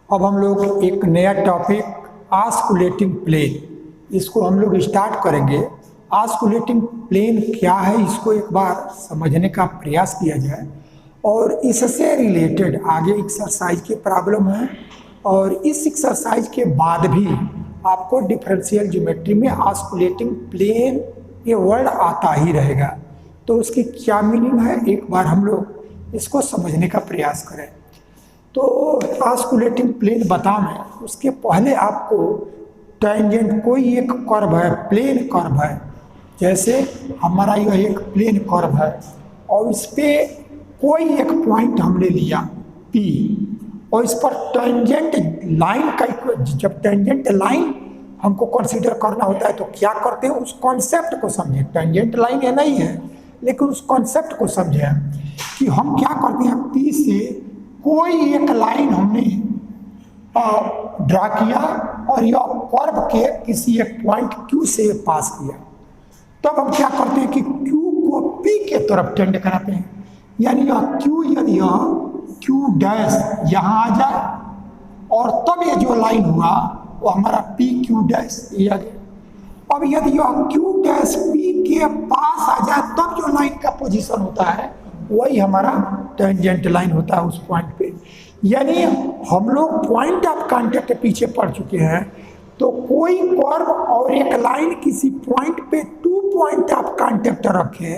अब हम लोग एक नया टॉपिक ऑस्कुलेटिंग प्लेन, इसको हम लोग स्टार्ट करेंगे। ऑस्कुलेटिंग प्लेन क्या है, इसको एक बार समझने का प्रयास किया जाए और इससे रिलेटेड आगे एक्सरसाइज की प्रॉब्लम है। और इस एक्सरसाइज के बाद भी आपको डिफरेंशियल ज्योमेट्री में ऑस्कुलेटिंग प्लेन ये वर्ड आता ही रहेगा, तो उसकी क्या मीनिंग है एक बार हम लोग इसको समझने का प्रयास करें। तो ऑस्कुलेटिंग प्लेन बताना, उसके पहले आपको टेंजेंट कोई एक कर्व है, प्लेन कर्व है, जैसे हमारा यह एक प्लेन कर्व है और इस पे कोई एक पॉइंट हमने लिया P और इस पर टेंजेंट लाइन का, जब टेंजेंट लाइन हमको कंसीडर करना होता है तो क्या करते हैं, उस कॉन्सेप्ट को समझें। टेंजेंट लाइन है नहीं है, लेकिन उस कॉन्सेप्ट को समझें कि हम क्या करते हैं। P से कोई एक लाइन हमने ड्रा किया और यह कर्व के किसी एक पॉइंट Q से पास किया, तब हम क्या करते हैं कि Q को P के तरफ टेंड कराते हैं। यानी यह Q, यदि यह Q डैश यहाँ आ जाए और तब ये जो लाइन हुआ वो हमारा P Q डैश ये आ गया। अब यदि यह Q डैश P के पास आ जाए तब जो लाइन का पोजीशन होता है वही हमारा टेंजेंट लाइन होता है उस पॉइंट पे। यानी हम लोग पॉइंट ऑफ कांटेक्ट के पीछे पड़ चुके हैं, तो कोई कर्व और एक लाइन किसी पॉइंट पे 2 पॉइंट ऑफ कांटेक्ट रखे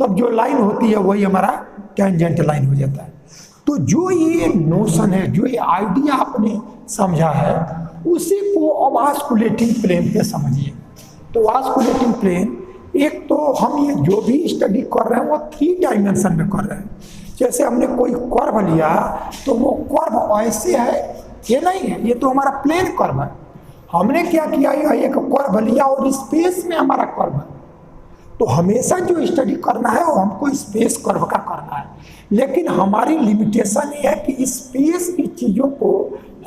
तब जो लाइन होती है वही हमारा टेंजेंट लाइन हो जाता है। तो जो ये नोशन है, जो ये आइडिया आपने समझा है, उसी को अब ऑस्कुलेटिंग प्लेन पे समझिए। तो ऑस्कुलेटिंग प्लेन, एक तो हम ये जो भी स्टडी कर रहे हैं वो 3 डायमेंशन में कर रहे हैं। जैसे हमने कोई कर्व लिया तो वो कर्व ऐसे है, ये नहीं है, ये तो हमारा प्लेन कर्व है। हमने क्या किया, यह एक कर्व लिया और स्पेस में हमारा कर्व है। तो हमेशा जो स्टडी करना है वो हमको स्पेस कर्व का करना है, लेकिन हमारी लिमिटेशन ये है कि स्पेस की चीज़ों को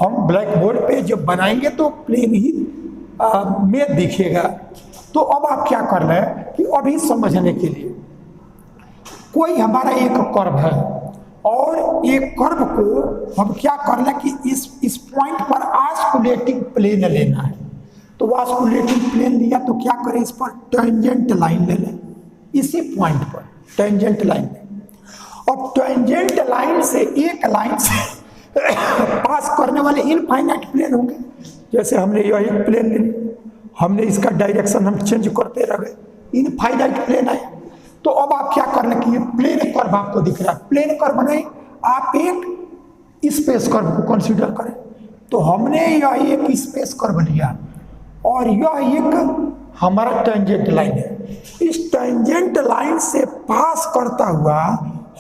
हम ब्लैक बोर्ड पे जब बनाएंगे तो प्लेन ही में दिखेगा। तो अब आप क्या कर रहे हैं कि अभी समझने के लिए कोई हमारा एक कर्व है और एक कर्व को हम क्या कर रहे हैं कि इस पॉइंट पर ऑस्कुलेटिंग प्लेन लेना है। तो ऑस्कुलेटिंग प्लेन लिया तो क्या करें, इस पर टेंजेंट लाइन ले लें, इसी पॉइंट पर टेंजेंट लाइन लें। और टेंजेंट लाइन से एक लाइन से पास करने वाले इनफाइनाइट प्लेन होंगे। जैसे हमने यह एक प्लेन ले लिया, हमने इसका डायरेक्शन हम चेंज करते रह गए, इनफाइनाइट प्लेन है। तो अब आप क्या कर रहे हैं कि ये प्लेन कर्व आपको दिख रहा है, प्लेन कर्व नहीं, आप एक स्पेस कर्व को कंसीडर करें। तो हमने यह एक स्पेस कर्व लिया और यह एक हमारा टेंजेंट लाइन है। इस टेंजेंट लाइन से पास करता हुआ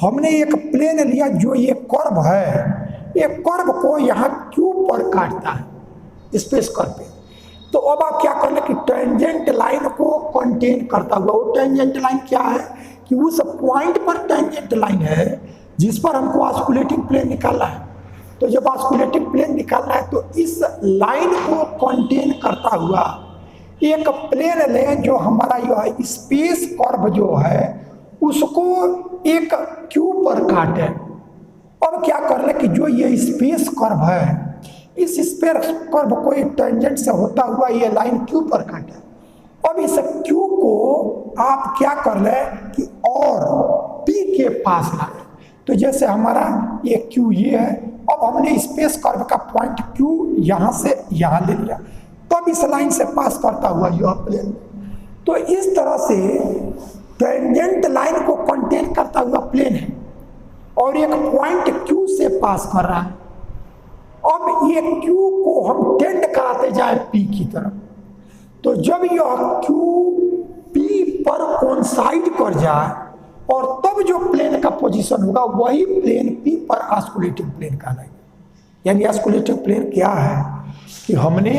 हमने एक प्लेन लिया जो ये कर्व है, ये कर्व को यहाँ Q पर काटता है स्पेस कर्व पे। तो अब आप क्या कर रहे हैं कि टेंजेंट लाइन को कंटेन करता हुआ, वो टेंजेंट लाइन क्या है कि उस पॉइंट पर टेंजेंट लाइन है जिस पर हमको ऑस्कुलेटिंग प्लेन निकालना है। तो जब ऑस्कुलेटिंग प्लेन निकालना है तो इस लाइन को कंटेन करता हुआ एक प्लेन लें जो हमारा यह स्पेस कर्व जो है उसको एक Q पर काटे। अब क्या कर रहे कि जो ये स्पेस कर्व है, इस स्पेस कर्व को एक टेंजेंट से होता हुआ ये लाइन Q पर काटे। अब इस Q को आप क्या कर रहे कि और P के पास लाए। तो जैसे हमारा ये Q ये है, अब हमने स्पेस कर्व का पॉइंट Q यहाँ से यहाँ ले लिया, तब इस लाइन से पास करता हुआ यह प्लेन। तो इस तरह से टेंजेंट लाइन को कंटेन करता हुआ प्लेन है और एक पॉइंट Q से पास कर रहा है। अब ये Q को हम टेंड कराते जाए P की तरफ, तो जब यह Q P पर कोइंसाइड कर जाए और तब जो प्लेन का पोजीशन होगा वही प्लेन P पर ऑस्कुलेटिंग प्लेन कहलाएगा। यानी ऑस्कुलेटिंग प्लेन क्या है कि हमने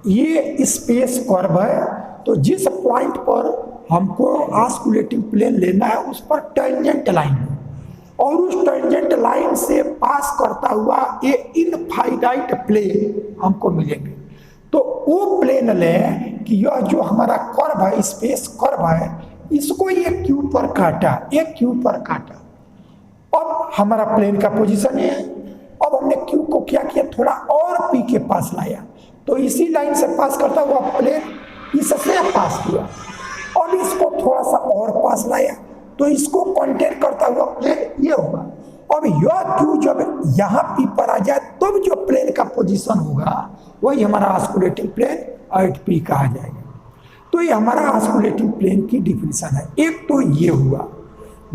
ये स्पेस कर्व है, तो जिस पॉइंट पर हमको ऑस्कुलेटिंग प्लेन लेना है उस पर टेंजेंट लाइन है और उस टेंजेंट लाइन से पास करता हुआ ये इनफाइनाइट प्लेन हमको मिलेंगे। तो वो प्लेन लें कि यह जो हमारा कर्व है, स्पेस कर्व है, इसको ये Q पर काटा, एक Q पर काटा। अब हमारा प्लेन का पोजीशन है। अब हमने Q को क्या किया, थोड़ा और पी के पास लाया, तो इसी लाइन से पास करता हुआ प्लेन इससे पास किया, और इसको थोड़ा सा और पास लाया तो इसको कांटेक्ट करता हुआ प्लेन ये होगा। अब यह क्यू जब यहाँ पी पर आ जाए तब जो प्लेन का पोजीशन होगा वही हमारा ऑस्कुलेटिंग प्लेन एट पी कहा जाएगा। तो ये हमारा ऑस्कुलेटिंग प्लेन की डिफिनीशन है। एक तो ये हुआ।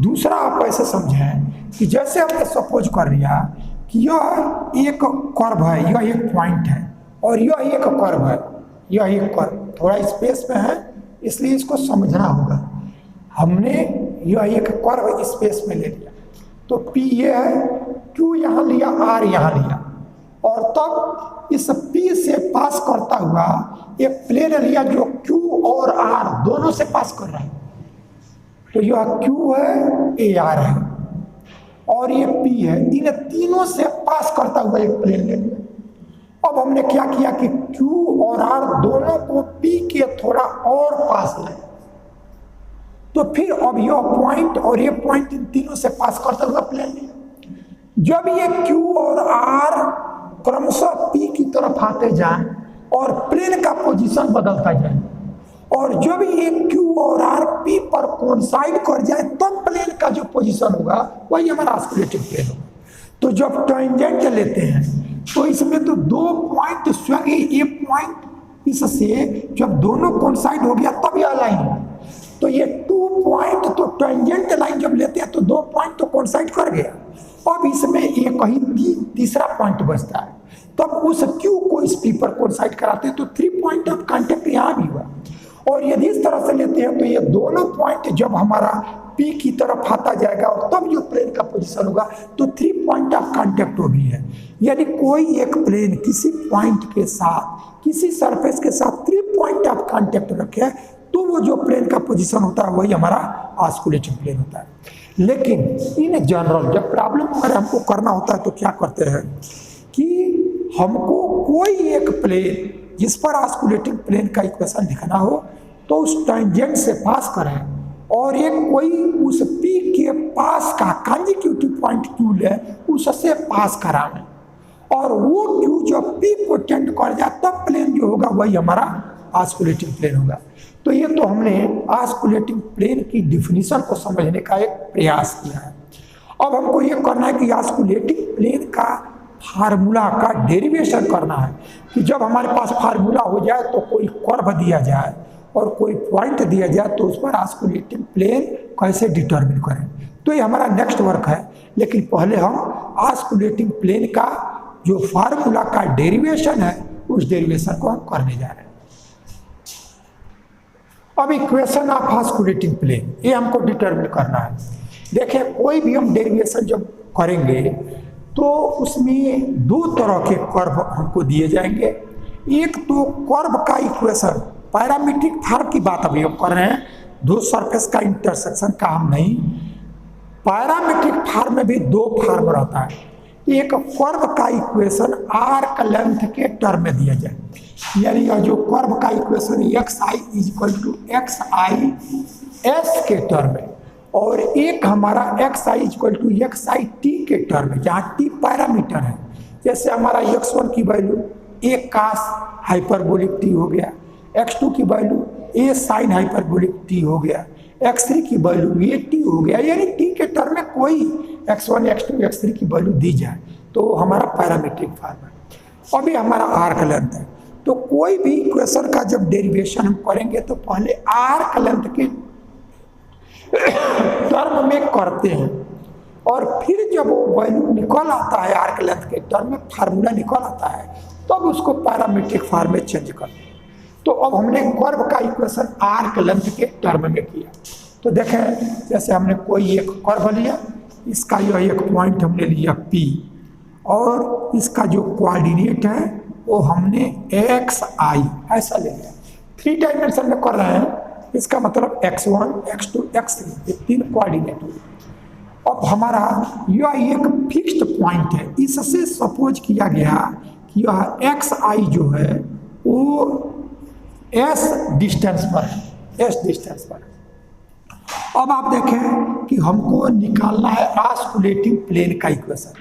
दूसरा आप ऐसे समझें कि जैसे हमने सपोज कर लिया कि यह एक कर्व है, यह एक पॉइंट है, और यह एक कर्व है, यह एक कर्व थोड़ा स्पेस में है इसलिए इसको समझना होगा। हमने यह एक कर्व स्पेस में ले लिया, तो P ये है, Q यहाँ लिया, R यहाँ लिया, और तब इस P से पास करता हुआ एक प्लेन लिया जो Q और R दोनों से पास कर रहा है। तो यह Q है, ये R है, और ये P है, इन तीनों से पास करता हुआ एक प्लेन ले लिया। अब हमने क्या किया कि Q और R दोनों को P के थोड़ा और पास लाया, तो फिर अब यह पॉइंट और ये पॉइंट इन तीनों से पास करता हुआ प्लेन लिया। जब ये Q और R क्रमशः P की तरफ आते जाएं और प्लेन का पोजीशन बदलता जाए, और जब ये Q और R P पर कोइंसाइड कर जाए तब प्लेन का जो पोजीशन होगा वही हमारा ऑस्कुलेटिंग प्लेन होगा। तो जब टेंजेंट लेते हैं तो इसमें तो दो पॉइंट स्वयं ये पॉइंट इससे जब दोनों कोइंसाइड हो गया तब यह लाइन होगा। तो ये 2 पॉइंट तो टेंजेंट लाइन जब लेते हैं तो 2 पॉइंट तो कोइंसाइड कर गया, अब इसमें एक ही तीसरा पॉइंट बचता है, तब उस Q को इस P पर कोइंसाइड कराते हैं तो 3 पॉइंट ऑफ कांटेक्ट यहाँ भी हुआ। और यदि इस तरह से लेते हैं तो ये दोनों पॉइंट जब हमारा P की तरफ आता जाएगा और तब जो प्लेन का पोजीशन होगा तो 3 पॉइंट ऑफ कांटेक्ट हो भी है। यानी कोई एक प्लेन किसी पॉइंट के साथ किसी सरफेस के साथ 3 पॉइंट ऑफ कांटेक्ट रखे तो वो जो प्लेन का पोजीशन होता है वही हमारा ऑस्कुलेटिंग प्लेन होता है। लेकिन इन जनरल जब प्रॉब्लम अगर हमको करना होता है तो क्या करते हैं कि हमको कोई एक प्लेन जिस पर ऑस्कुलेटिंग प्लेन का इक्वेशन लिखना हो तो उस टेंजेंट से पास करें, और एक कोई उस P के पास का कंसेक्यूटिव पॉइंट Q ले उससे पास कराएं, और वो Q जब P को टेंड कर जाए तब प्लेन जो होगा वही हमारा ऑस्कुलेटिंग प्लेन होगा। तो ये तो हमने ऑस्कुलेटिंग प्लेन की डिफिनीशन को समझने का एक प्रयास किया है। अब हमको ये करना है कि ऑस्कुलेटिंग प्लेन का फार्मूला का डेरिवेशन करना है कि जब हमारे पास फार्मूला हो जाए तो कोई कर्व दिया जाए और कोई पॉइंट दिया जाए तो उस पर ऑस्कुलेटिंग प्लेन कैसे डिटरमिन करें। तो ये हमारा नेक्स्ट वर्क है, लेकिन पहले हम ऑस्कुलेटिंग प्लेन का जो फार्मूला का डेरिवेशन है उस डेरिवेशन को हम करने जा रहे हैं। अब इक्वेशन ऑफ ऑस्कुलेटिंग प्लेन ये हमको डिटरमिन करना है। देखिए कोई भी हम डेरिवेशन जब करेंगे तो उसमें 2 तरह के कर्व हमको दिए जाएंगे। एक तो कर्व का इक्वेशन, पैरामीट्रिक फॉर्म की बात अभी हम कर रहे हैं, 2 सरफेस का इंटरसेक्शन का हम नहीं। पैरामीट्रिक फॉर्म में भी 2 फॉर्म रहता है। एक कर्व का इक्वेशन आर्क लेंथ के टर्म में दिया जाए, यानी यह जो कर्व का इक्वेशन xi = xi(s) के टर्म में, और एक हमारा xi = xi(t) के टर्म में, जहाँ t पैरामीटर है। जैसे हमारा x1 की value a cos hyperbolic t हो गया, x2 की value a sin hyperbolic t हो गया, x3 की वैल्यू a t हो गया। यानी t के टर्म में कोई x1 x2 x3 की वैल्यू दी जाए तो हमारा पैरामीट्रिक फॉर्म है। अभी हमारा आर्क लेंथ है, तो कोई भी इक्वेशन का जब डेरिवेशन हम करेंगे तो पहले आर्क लेंथ के टर्म में करते हैं, और फिर जब वो वैल्यू निकल आता है आर्क लेंथ के टर्म में, फार्मूला निकल आता है, तब उसको पैरामीट्रिक फॉर्म में चेंज करते हैं। तो अब हमने कर्व का इक्वेशन आर्क लेंथ के टर्म में किया। तो देखें जैसे हमने कोई एक कर्व लिया, इसका यह एक पॉइंट हमने लिया P, और इसका जो कोऑर्डिनेट है वो हमने xi ऐसा ले लिया। 3 डायमेंशन में कर रहे हैं, इसका मतलब x1 x2 x3 ये 3 कोऑर्डिनेट हुए। अब हमारा यह एक फिक्स्ड पॉइंट है, इससे सपोज किया गया कि यह xi जो है वो s डिस्टेंस पर है, s डिस्टेंस पर है। अब आप देखें कि हमको निकालना है ऑस्कुलेटिंग प्लेन का इक्वेशन।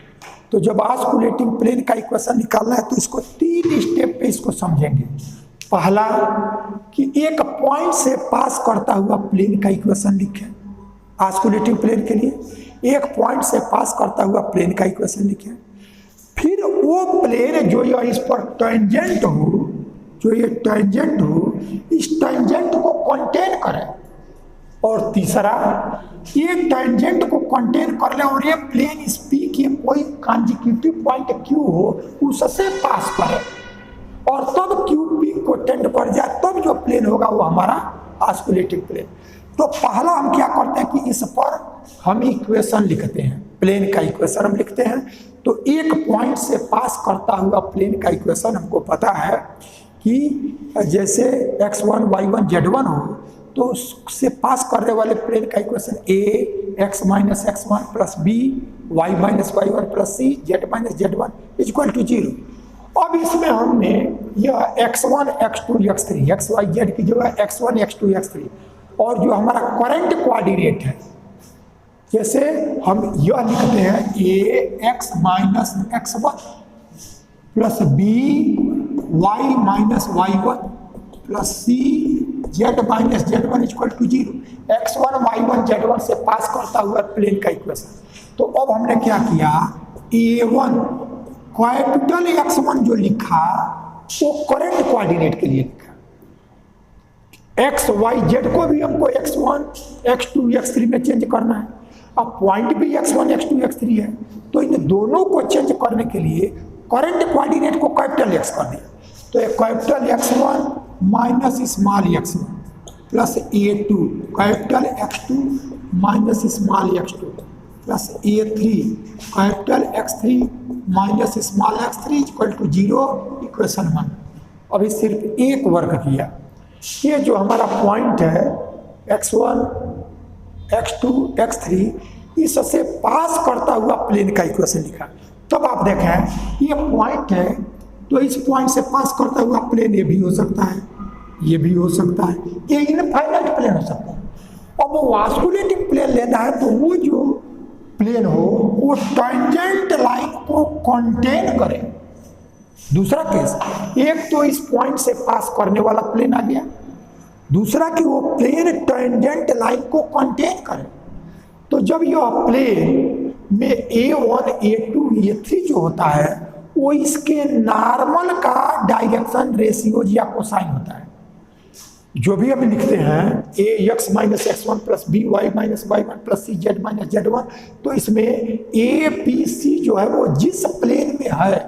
तो जब ऑस्कुलेटिंग प्लेन का इक्वेशन निकालना है तो इसको 3 स्टेप पे इसको समझेंगे। पहला कि एक पॉइंट से पास करता हुआ प्लेन का इक्वेशन लिखें। ऑस्कुलेटिंग प्लेन के लिए एक पॉइंट से पास करता हुआ प्लेन का इक्वेशन लिखें। फिर वो प्लेन जो यह इस पर टेंजेंट हो, जो ये टेंजेंट हो, इस टेंजेंट को कंटेन करे। और तीसरा, ये टेंजेंट को कंटेन कर ले और ये प्लेन इस पी के कोई कॉन्जिक्यूटिव पॉइंट क्यू हो उससे पास करे, और तब क्यू पी को टेंड कर जाए, तब जो प्लेन होगा वो हमारा ऑस्कुलेटिंग प्लेन। तो पहला हम क्या करते हैं कि इस पर हम इक्वेशन लिखते हैं, प्लेन का इक्वेशन हम लिखते हैं। तो एक पॉइंट से पास करता हुआ प्लेन का इक्वेशन हमको पता है कि जैसे x1 y1 z1 हो, तो उससे पास करने वाले प्लेन का equation a x minus x1 plus b y minus y1 plus c z minus z1 equal to 0। अब इसमें हमने यह x1 x2 x3 x y z की जगह x1 x2 x3 और जो हमारा करंट कोऑर्डिनेट है, जैसे हम यह लिखते हैं a x minus x1 plus b y minus y1 plus c z minus z1 equal to 0। x1 y1 z1 से पास करता हुआ प्लेन का इक्वेशन। तो अब हमने क्या किया, a1 कैपिटल x1 जो लिखा वो करंट कोऑर्डिनेट के लिए लिखा, x y z को भी हमको x1 x2 x3 में चेंज करना है। अब पॉइंट भी x1 x2 x3 है, तो इन दोनों को चेंज करने के लिए करंट कोऑर्डिनेट को कैपिटल x कर दिया। तो एक capital x1 minus small x1 plus a2 capital x2 minus small x2 plus a3 capital x3 minus small x3 equal to 0 equation 1। अभी सिर्फ एक वर्क किया, ये जो हमारा पॉइंट है x1 x2 x3 इससे पास करता हुआ प्लेन का इक्वेशन लिखा। तब आप देखें ये पॉइंट है, तो इस पॉइंट से पास करता हुआ प्लेन ये भी हो सकता है, ये भी हो सकता है, ये इनफाइनाइट प्लेन हो सकता है। अब वो ऑस्कुलेटिंग प्लेन लेना है तो वो जो प्लेन हो वो टेंजेंट लाइन को कंटेन करे। दूसरा केस, एक तो इस पॉइंट से पास करने वाला प्लेन आ गया, दूसरा कि वो प्लेन टेंजेंट लाइन को कंटेन करे। तो जब यह प्लेन में a1 a2 a3 जो होता है वो इसके नॉर्मल का डायरेक्शन रेशियोज या कोसाइन होता है। जो भी हम लिखते हैं a x minus x1 plus b y minus y1 plus c z minus z1, तो इसमें a b c जो है वो जिस प्लेन में है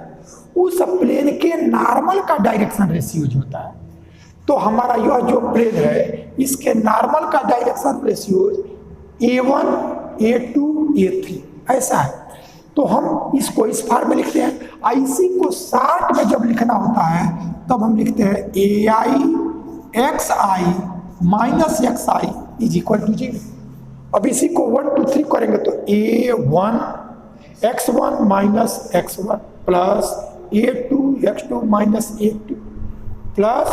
उस प्लेन के नॉर्मल का डायरेक्शन रेशियोज होता है। तो हमारा यह जो प्लेन है इसके नॉर्मल का direction ratios a1 a2 a3 ऐसा है। तो हम इसको इस फॉर्म में लिखते हैं। इसी को शॉर्ट में जब लिखना होता है तब हम लिखते हैं ai xi minus xi is equal to 0। अब इसी को 1 2 3 करेंगे तो a1 x1 minus x1 plus a2 x2 minus a2 plus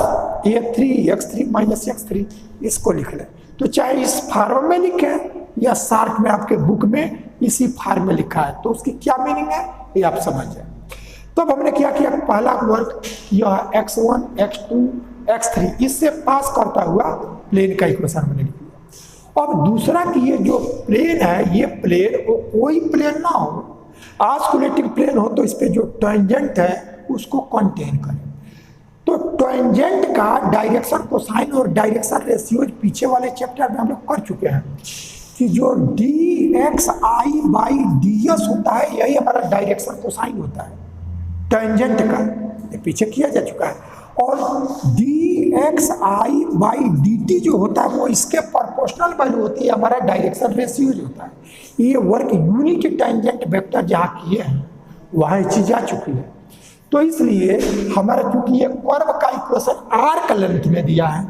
a3 x3 minus x3 इसको लिख लें। तो चाहे इस फॉर्म में लिखें या शॉर्ट में आपके बुक में इसी फॉर्म में लिखा है, तो उसकी क्या मीनिंग है ये आप समझ जाए। तब हमने क्या किया, पहला वर्क यह x1 x2 x3 इससे पास करता हुआ प्लेन का इक्वेशन हमने लिख लिया। अब दूसरा कि ये जो प्लेन है ये प्लेन वो कोई प्लेन ना हो, ऑस्कुलेटिंग प्लेन हो, तो इस पे जो टेंजेंट है उसको कंटेन करें। तो टेंजेंट का डायरेक्शन कोसाइन और डायरेक्शन रेशियोज पीछे वाले चैप्टर में हम लोग कर चुके हैं कि जो dxi बाई ds होता है यही हमारा डायरेक्शन कोसाइन होता है टेंजेंट का, ये पीछे किया जा चुका है। और dxi बाई dt जो होता है वो इसके प्रोपोर्शनल वैल्यू होती है, हमारा डायरेक्शन रेशियोज होता है। ये वर्क यूनिट टेंजेंट वेक्टर जहाँ किए हैं वहाँ ये चीज आ चुकी है। तो इसलिए हमारा चूंकि ये कर्व का इक्वेशन आर्क लेंथ में दिया है,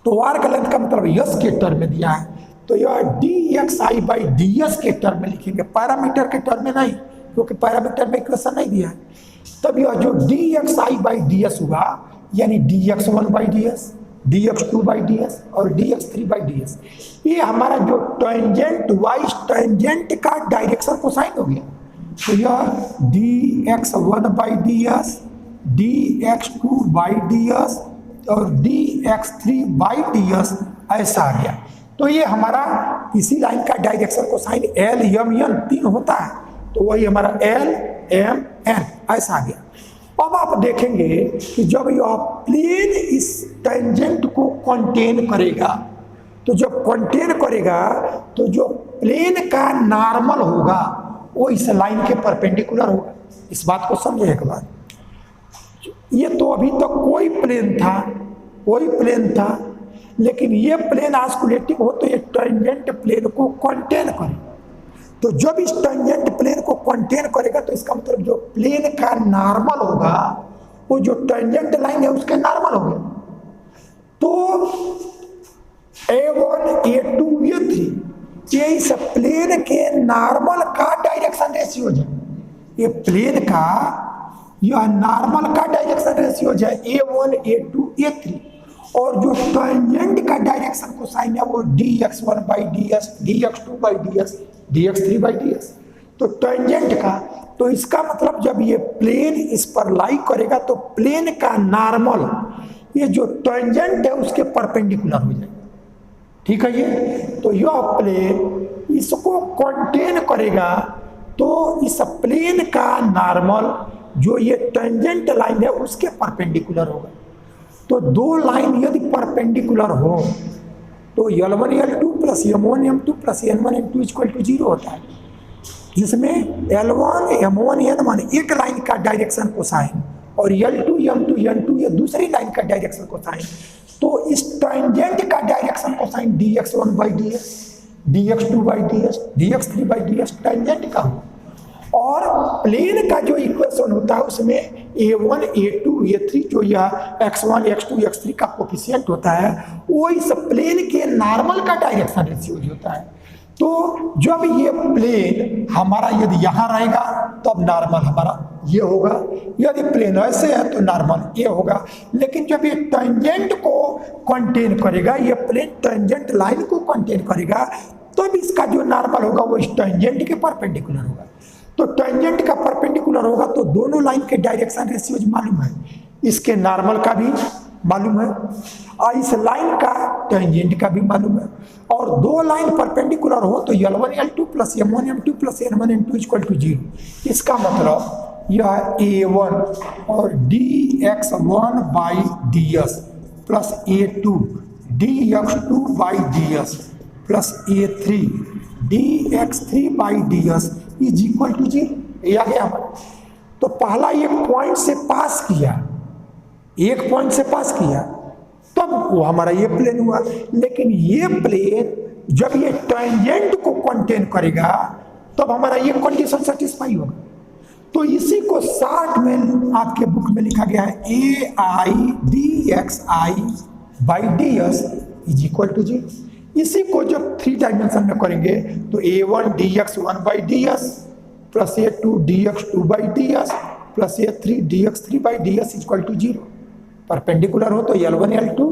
तो आर्क लेंथ का मतलब यस के टर्म में दिया है, तो यह dxi बाई ds के टर्म में लिखेंगे, पैरामीटर के टर्म में नहीं, क्योंकि पैरामीटर में इक्वेशन नहीं दिया है। तब यह जो dxi बाई ds हुआ यानी dx1 by ds, dx2 by ds और dx3 बाई ds, ये हमारा जो टेंजेंट वाइज टेंजेंट का डायरेक्शन कोसाइन हो गया। तो यह dx1 by D S, dx2 by D S और dx3 बाई डी एस ऐसा आ गया। तो ये हमारा इसी लाइन का direction cosine L M N 3 होता है, तो वही हमारा एल एम एन ऐसा आ गया। अब आप देखेंगे कि जब यह प्लेन इस टेंजेंट को कंटेन करेगा, तो जब कंटेन करेगा तो जो प्लेन का नॉर्मल होगा वो इस लाइन के परपेंडिकुलर होगा। इस बात को समझे एक बार। ये तो अभी तक कोई प्लेन था, लेकिन ये प्लेन ऑस्कुलेटिंग हो तो ये टेंजेंट प्लेन को कंटेन करे। तो जब इस टेंजेंट प्लेन को कंटेन करेगा तो इसका मतलब जो प्लेन का नॉर्मल होगा वो जो टेंजेंट लाइन है उसके नॉर्मल होगा। तो A1 A2 A3 ये इस प्लेन के नॉर्मल का डायरेक्शन रेशियो है। ये प्लेन का यह नॉर्मल का डायरेक्शन रेशियो है A1 A2 A3, और जो टेंजेंट का डायरेक्शन कोसाइन है वो dx1 by D S, dx2 by D S, dx3 by D S. तो टेंजेंट का, तो इसका मतलब जब ये प्लेन इस पर लाई करेगा तो प्लेन का नॉर्मल ये जो टेंजेंट है उसके परपेंडिकुलर हो जाएगा। ठीक है ये। तो यह प्लेन इसको कंटेन करेगा तो इस प्लेन का नॉर्मल जो ये टेंजेंट लाइन है उसके परपेंडिकुलर होगा। तो दो लाइन यदि परपेंडिकुलर हो तो L1 L2 plus M1 M2 plus N1 N2 equal to 0 होता है, जिसमें L1 M1 N1 एक लाइन का डायरेक्शन कोसाइन और L2 M2 N2 ये दूसरी लाइन का डायरेक्शन कोसाइन। तो इस टेंजेंट का direction cosine dx1 by D S, dx2 by D S, dx3 by D S tangent का हो, और प्लेन का जो इक्वेशन होता है उसमें A1 A2 A3 जो यह x1 x2 x3 का कोफिशिएंट होता है वो इस प्लेन के नॉर्मल का डायरेक्शन रेशियो होता है। तो जब ये प्लेन हमारा यदि यहाँ रहेगा तब नॉर्मल हमारा ये होगा, यदि प्लेन ऐसे है तो नॉर्मल ये होगा। लेकिन जब ये टेंजेंट को कंटेन करेगा, ये प्लेन टेंजेंट लाइन को कंटेन करेगा, तब इसका जो नॉर्मल होगा वो इस टेंजेंट के परपेंडिकुलर होगा। तो टेंजेंट का परपेंडिकुलर होगा तो दोनों लाइन के डायरेक्शन रेशियोज मालूम है, इसके नॉर्मल का भी मालूम है और इस लाइन का टेंजेंट का भी मालूम है। और दो लाइन परपेंडिकुलर हो तो L1 L2 plus M1 M2 plus N1 N2 equal to 0। इसका मतलब यह A1 और dx1 by D S plus A2 dx2 by D S plus A3 dx3 by D S is equal to 0। ये आ गया हमारा। तो पहला एक पॉइंट से पास किया, एक पॉइंट से पास किया तब वो हमारा ये प्लेन हुआ। लेकिन ये प्लेन जब ये टेंजेंट को कंटेन करेगा तब हमारा ये कंडीशन सेटिस्फाई होगा। तो इसी को शॉर्ट में आपके बुक में लिखा गया है AI dxi by D S is equal to 0। इसी को जब 3 डायमेंशन में करेंगे तो A1 dx1 by D S plus A2 dx2 by D S plus A3 dx3 by D s equal to 0। Perpendicular हो तो L1 L2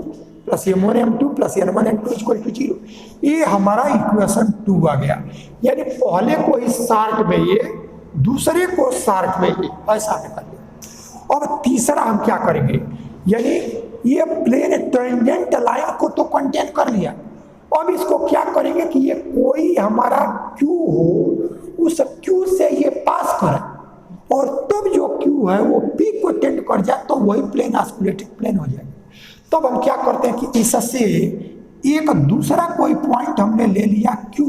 plus M1 M2 plus N1 N2 equal to 0। ये हमारा equation 2 आ गया। यानी पहले को इस short में ये, दूसरे को शार्ट में ये, ऐसा कर लिया। अब तीसरा हम क्या करेंगे, यानी ये प्लेन टेंजेंट लाइन को तो कंटेन कर लिया, अब इसको क्या करेंगे कि ये कोई हमारा Q हो, उस Q से ये पास करे और तब जो Q है वो P को टेंड कर जाए तो वही प्लेन ऑस्कुलेटिंग प्लेन हो जाएगा। तब हम क्या करते हैं कि इससे एक दूसरा कोई पॉइंट हमने ले लिया Q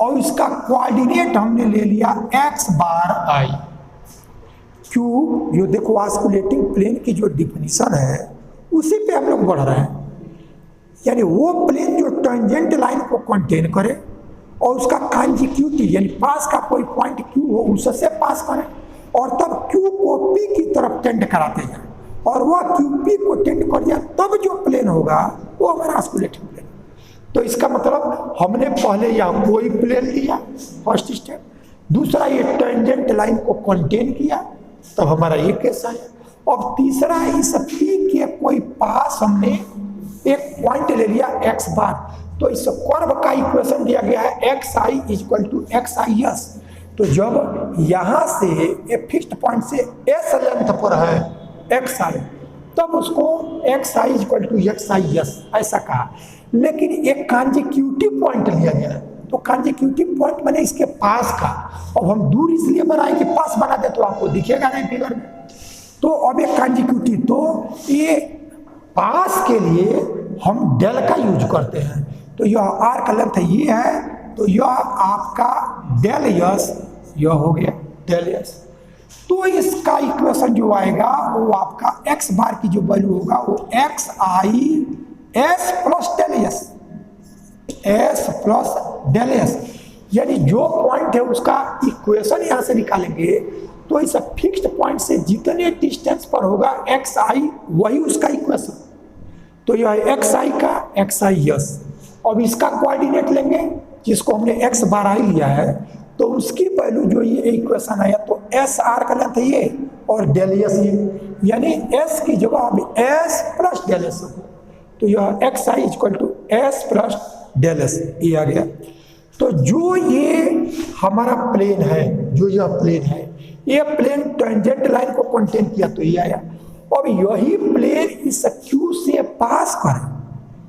और इसका कोऑर्डिनेट हमने ले लिया x बार i। Q जो देखो ऑस्कुलेटिंग प्लेन की जो डिफिनीशन है उसी पे हम लोग बढ़ रहे हैं, यानी वो प्लेन जो टेंजेंट लाइन को कंटेन करे और उसका कॉन्जिक्यूटिव यानी पास का कोई पॉइंट Q हो उससे पास करें और तब Q को P की तरफ टेंड कराते जाए और वह Q P को टेंड कर जाए, तब जो प्लेन होगा वो हमारा ऑस्कुलेटिंग प्लेन। तो इसका मतलब हमने पहले यहाँ कोई प्लेन लिया फर्स्ट स्टेप, दूसरा ये टेंजेंट लाइन को कंटेन किया तब हमारा ये केस आया, अब तीसरा इस P के कोई पास हमने एक पॉइंट ले लिया x बार। तो इस कर्व का इक्वेशन दिया गया है xi इक्वल टू xis तो जब यहाँ से ये फिक्स्ड पॉइंट से एस लेंथ पर है एक्स आई, तब उसको x i equal to x i s ऐसा कहा। लेकिन एक कॉन्जिक्यूटिव पॉइंट लिया गया है, तो कॉन्जिक्यूटिव पॉइंट मैंने इसके पास का, अब हम दूर इसलिए बनाए कि पास बना दे तो आपको दिखेगा नहीं फिगर में। तो अब एक कॉन्जिक्यूटिव, तो ये पास के लिए हम डेल का यूज करते हैं। तो यह आर का लेंथ ये है, तो यह आपका डेल यस, यह हो गया डेल यस। तो इसका इक्वेशन जो आएगा वो आपका एक्स बार की जो वैल्यू होगा वो x i s plus del s, s plus del s, यानी जो पॉइंट है उसका इक्वेशन यहां से निकालेंगे तो इस फिक्स्ड पॉइंट से जितने डिस्टेंस पर होगा एक्स आई वही उसका इक्वेशन। तो यह एक्स आई का एक्स आई एस। अब इसका कोऑर्डिनेट लेंगे जिसको हमने एक्स बार आई लिया है, तो उसकी वैल्यू जो ये इक्वेशन आया तो एस आर का लेंथ ये और डेल एस ये, यानी एस की जगह अब एस प्लस डेल एस हो, तो यह x i equal to s plus del s ये आ गया। तो जो ये हमारा प्लेन है, जो यह प्लेन है, ये प्लेन टेंजेंट लाइन को कंटेन किया तो ये आया। अब यही प्लेन इस क्यू से पास करे,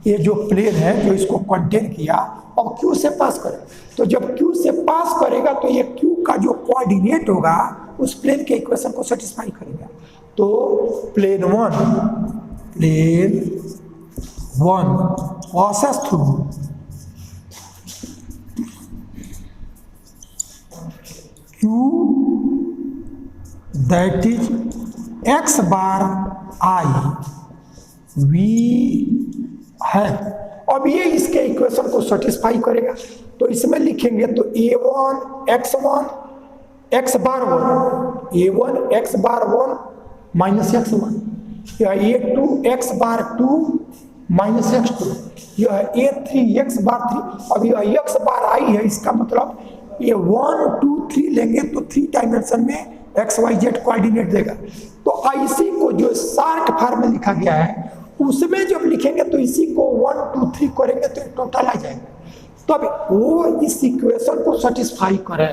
ये जो प्लेन है जो इसको कंटेन किया अब क्यू से पास करे, तो जब क्यू से पास करेगा तो ये क्यू का जो कोऑर्डिनेट होगा उस प्लेन के इक्वेशन को सेटिस्फाई करेगा। तो plane one passes through q that is x bar i v है। अब ये इसके इक्वेशन को सेटिस्फाई करेगा, तो इसमें लिखेंगे तो a1 x1 x बार 1, a1 x बार 1 माइनस x1, यह a2 x बार 2 माइनस x2, यह a3 x बार 3। अब यह x बार आई है, इसका मतलब ये 1 2 3 लेंगे तो 3 डायमेंशन में एक्स वाई जेड कोऑर्डिनेट देगा। तो इसी को जो शार्ट फॉर्म में लिखा गया है उसमें जब लिखेंगे तो इसी को 1 2 3 करेंगे तो टोटल आ जाएगा। तो अब वो इस इक्वेशन को सेटिस्फाई करे,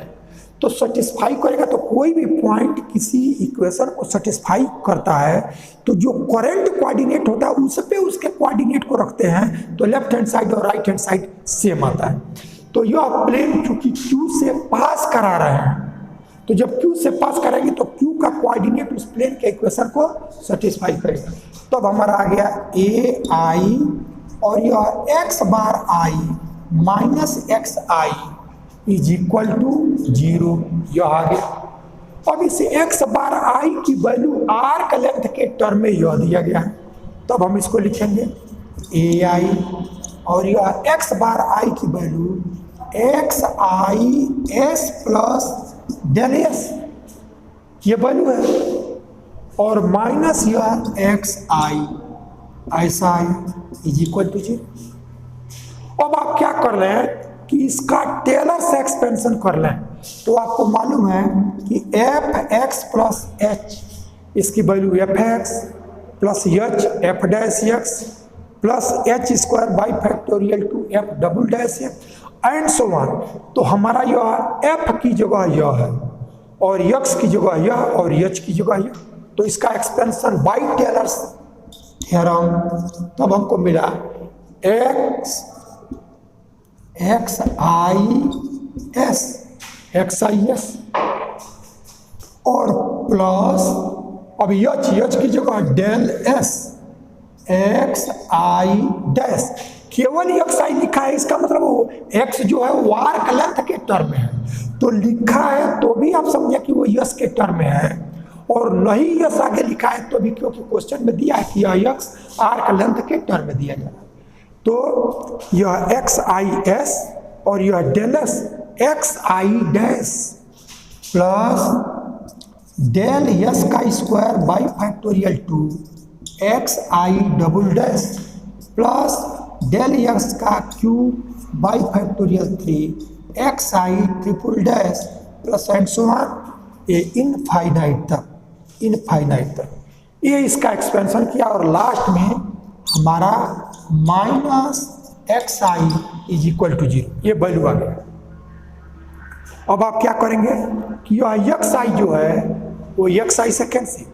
तो सेटिस्फाई करेगा तो कोई भी पॉइंट किसी इक्वेशन को सेटिस्फाई करता है तो जो करंट कोऑर्डिनेट होता है उस पे उसके कोऑर्डिनेट को रखते हैं, तो लेफ्ट हैंड साइड और राइट हैंड साइड सेम आता है। तो यह प्लेन चूंकि क्यू से पास करा रहे हैं, तो जब क्यू से पास करेंगे तो क्यू का कोऑर्डिनेट उस प्लेन के इक्वेशन को सेटिस्फाई करेगा। तो अब हमारा आ गया ए आई और यह x bar i minus x I is equal to 0, यह आ गया। अब इस एक्स बार आई की वैल्यू आर का लेंथ के टर्म में यह दिया गया है, तब हम इसको लिखेंगे ए आई और यह एक्स बार आई की value x i s plus del s ये वैल्यू है, और माइनस यह एक्स आई ऐसा है इज इक्वल टू 0। अब आप क्या कर रहे हैं कि इसका टेलर से एक्सपेंशन कर लें, तो आपको मालूम है कि एफ एक्स प्लस एच, इसकी value F x plus H F dash x plus H square by factorial to F double dash x and so on. तो हमारा यह एफ की जगह यह है और एक्स की जगह यह और एच की जगह यह, तो इसका एक्सपेंशन बाई टेलर्स थ्योरम, तब हमको मिला एक्स एक्स आई एस और प्लस अब एच की जगह डेल एस एक्स आई डैश, केवल एक्स आई लिखा है, इसका मतलब वो एक्स जो है वो आर का लेंथ के टर्म में है, तो लिखा है तो भी आप समझे कि वो यस के टर्म में है, और नहीं यस आगे लिखा है तो भी, क्योंकि क्वेश्चन में दिया है कि यह एक्स आर का लेंथ के टर्म में दिया जाएगा। तो यह एक्स आई एस और यह डेल एस एक्स आई डैश प्लस डेल एस का square by factorial two x I double dash plus del X का cube by factorial 3 X I triple dash plus and so on, ये infinite तक ये इसका expansion किया, और last में हमारा minus x I is equal to 0 ये वैल्यू आ गया। अब आप क्या करेंगे कि यह एक्स आई जो है वो एक्स आई से कैंसिल,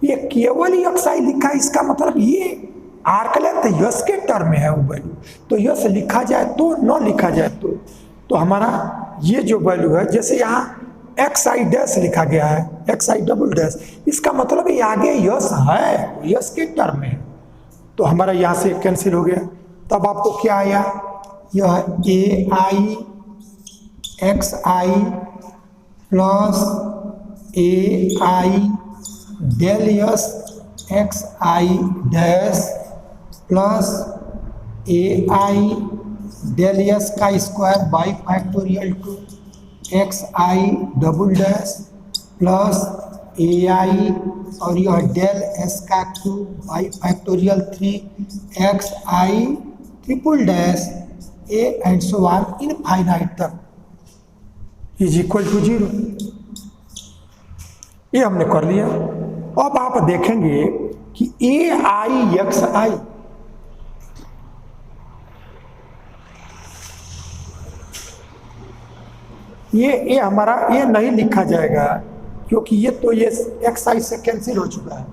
ये केवल एक्स आई लिखा है, इसका मतलब ये आर्क लेंथ यस के टर्म में है वो वैल्यू, तो यस लिखा जाए तो न लिखा जाए तो हमारा ये जो वैल्यू है, जैसे यहाँ एक्स आई डैश लिखा गया है, एक्स आई डबल डैश, इसका मतलब ये आगे यस है, यस के टर्म में है, तो हमारा यहाँ से कैंसिल हो गया। तब आपको क्या आया, यह A I x I plus A I del S X I dash plus A I del S का square by factorial two x I double dash plus A आई और यह डेल एस का cube by factorial 3 X I triple dash A and so on infinite तक is equal to 0। ये हमने कर लिया। अब आप देखेंगे कि ए आई एक्स आई ये हमारा ये नहीं लिखा जाएगा, क्योंकि ये तो ये एक्स आई से कैंसिल हो चुका है,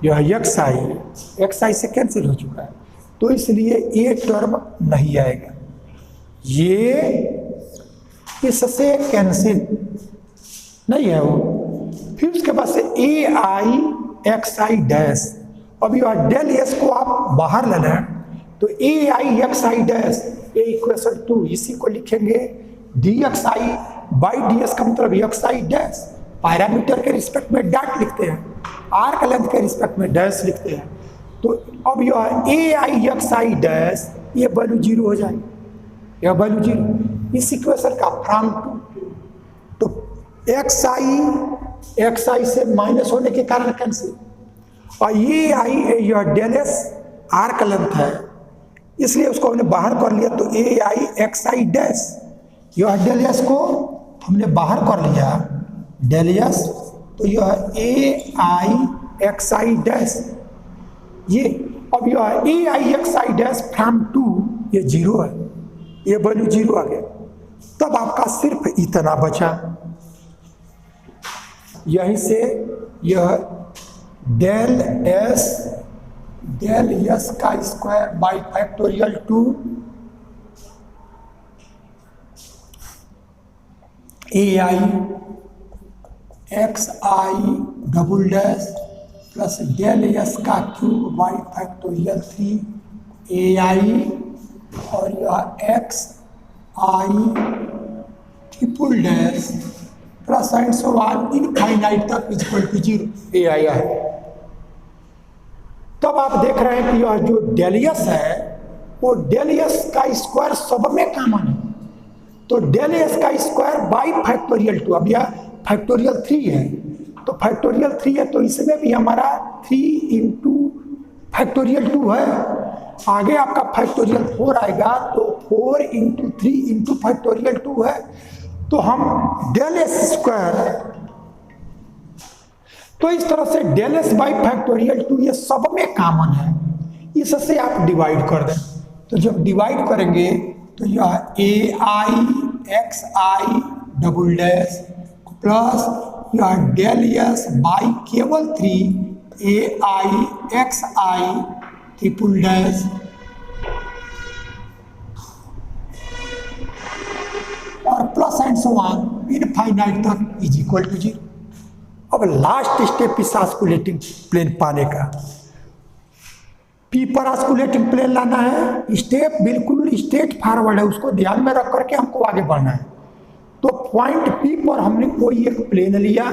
यह एक्स आई से कैंसिल हो चुका है, तो इसलिए ये टर्म नहीं आएगा, ये इससे कैंसिल नहीं है वो। फिर उसके बाद से ए आई एक्स आई डैश, अब यह डेल एस को आप बाहर ले लें तो A I x I dash A equation two, इसी को लिखेंगे D X I by D S का मतलब एक्स आई डैश, पैरामीटर के रिस्पेक्ट में डैट लिखते हैं, आर्क लेंथ के रिस्पेक्ट में डैश लिखते हैं, तो अब यह A I x I dash ये वैल्यू 0 हो जाएगी, यह वैल्यू 0 इस इक्वेशन का फ्रॉम टू, तो एक्स आई से माइनस होने के कारण कैंसिल, और ये आई यह डेल एस आर्क लेंथ है, इसलिए उसको हमने बाहर कर लिया, तो A I x I dash, यह डेल एस को हमने बाहर कर लिया डेल एस, तो यह A I x I dash ये, अब यह A I x I dash from two ये 0 है, ये वैल्यू 0 आ गया। तब आपका सिर्फ इतना बचा, यहीं से यह डेल एस का square by factorial 2 a I x I double dash plus del S का क्यूब बाई फैक्टोरियल 3 ए आई और यह x I triple dash plus and so on infinite तक इक्वल टू 0 ए आया है। तब आप देख रहे हैं कि यह जो डेल एस है वो डेल एस का स्क्वायर सब में कॉमन है, तो डेल एस का स्क्वायर बाई फैक्टोरियल 2, अब यह फैक्टोरियल 3 है, तो फैक्टोरियल 3 है तो इसमें भी हमारा 3 इंटू फैक्टोरियल 2 है, आगे आपका फैक्टोरियल 4 आएगा, तो 4 इंटू 3 इंटू फैक्टोरियल 2 है, तो हम डेल एस स्क्वायर, तो इस तरह से डेल एस बाई फैक्टोरियल 2 ये सब में कॉमन है, इससे आप डिवाइड कर दें, तो जब डिवाइड करेंगे तो यह A I x I double dash plus यह डेल एस बाई केवल 3 ए आई एक्स आई ट्रिपल डैश और plus and so on infinite तक इज इक्वल टू 0। अब लास्ट स्टेप इस ऑस्कुलेटिंग प्लेन पाने का, पी पर ऑस्कुलेटिंग प्लेन लाना है, स्टेप बिल्कुल स्ट्रेट फॉरवर्ड है, उसको ध्यान में रख करके हमको आगे बढ़ना है। तो पॉइंट पी पर हमने कोई एक प्लेन लिया,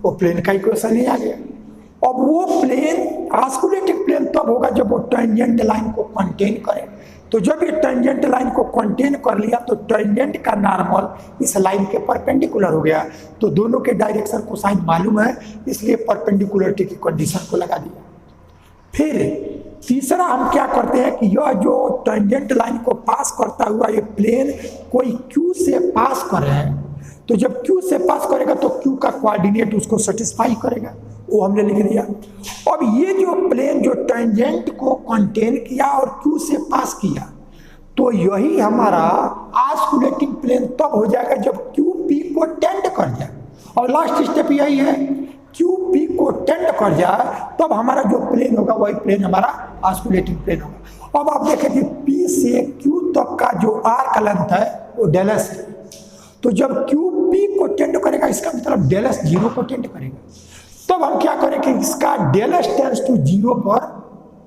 वो प्लेन का इक्वेशन ही आ गया। अब वो प्लेन ऑस्कुलेटिंग प्लेन तब होगा जब वो टेंजेंट लाइन को कंटेन करे, तो जब ये टेंजेंट लाइन को कंटेन कर लिया तो टेंजेंट का नॉर्मल इस लाइन के परपेंडिकुलर हो गया, तो दोनों के डायरेक्शन को साइन मालूम है, इसलिए परपेंडिकुलरिटी की कंडीशन को लगा दिया। फिर तीसरा हम क्या करते हैं कि यह जो टेंजेंट लाइन को पास करता हुआ ये प्लेन कोई क्यू से पास कर रहे हैं, तो जब क्यू से पास करेगा तो क्यू का कोऑर्डिनेट उसको सेटिस्फाई करेगा, वो हमने लिख दिया। अब ये जो प्लेन जो टेंजेंट को कंटेन किया और क्यू से पास किया, तो यही हमारा ऑस्कुलेटिंग प्लेन तब हो जाएगा जब क्यू पी को टेंड कर जाए, और लास्ट स्टेप यही है, क्यू पी को टेंड कर जाए तब हमारा जो प्लेन होगा वही प्लेन हमारा ऑस्कुलेटिंग प्लेन होगा। अब आप देखें कि पी से क्यू तक का जो आर का लेंथ है वो डेल एस है, तो जब क्यू पी को टेंड करेगा इसका मतलब डेल एस जीरो को टेंड करेगा, तब हम क्या करेंगे, इसका del s tends to zero पर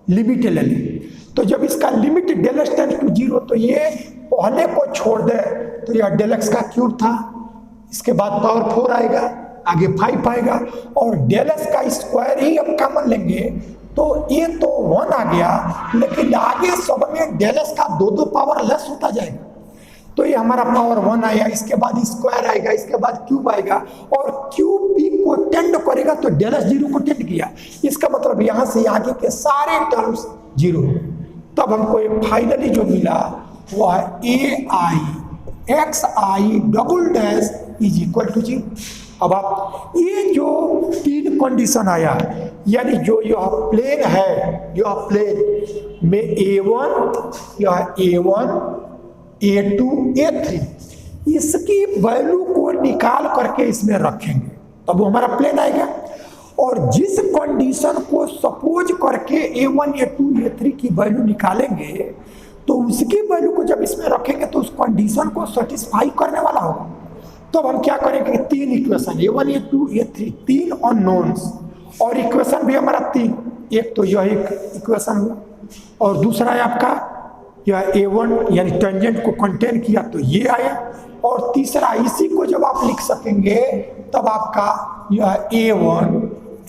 लिमिट ले लें। तो जब इसका limit del s tends to zero, तो ये पहले को छोड़ दे तो यह डेल एक्स का क्यूब था, इसके बाद पावर 4 आएगा, आगे 5 आएगा, और डेल एक्स का स्क्वायर ही हम कॉमन लेंगे तो ये तो 1 आ गया, लेकिन आगे सब में डेल एक्स का दो पावर लेस होता जाएगा, तो ये हमारा पावर 1 आएगा, इसके बाद स्क्वायर आएगा, इसके बाद क्यूब आएगा, और क्यूब पी को टेंड करेगा तो डेल एक्स जीरो को टेंड किया, इसका मतलब यहाँ से आगे के सारे टर्म्स जीरो। तब हमको ये फाइनली जो मिला वो है A I x I double dash is equal to zero. अब आप ये जो तीन कंडीशन आया, यानी जो यह प्लेन है, यह प्लेन में A1, यह A1, A2, A3, इसकी वैल्यू को निकाल करके इसमें रखेंगे तब वो हमारा प्लेन आएगा। और जिस कंडीशन को सपोज करके A1, A2, A3 की वैल्यू निकालेंगे तो उसकी वैल्यू को जब इसमें रखेंगे तो उस कंडीशन को सेटिस्फाई करने वाला होगा। तो अब हम क्या करेंगे, तीन इक्वेशन A1, A2, A3, तीन अननोन्स, और इक्वेशन भी हमारा तीन, एक तो यह एक इक्वेशन हुआ, और दूसरा है आपका यह A1 यानी टेंजेंट को कंटेन किया तो ये आया, और तीसरा इसी को जब आप लिख सकेंगे तब आपका यह A1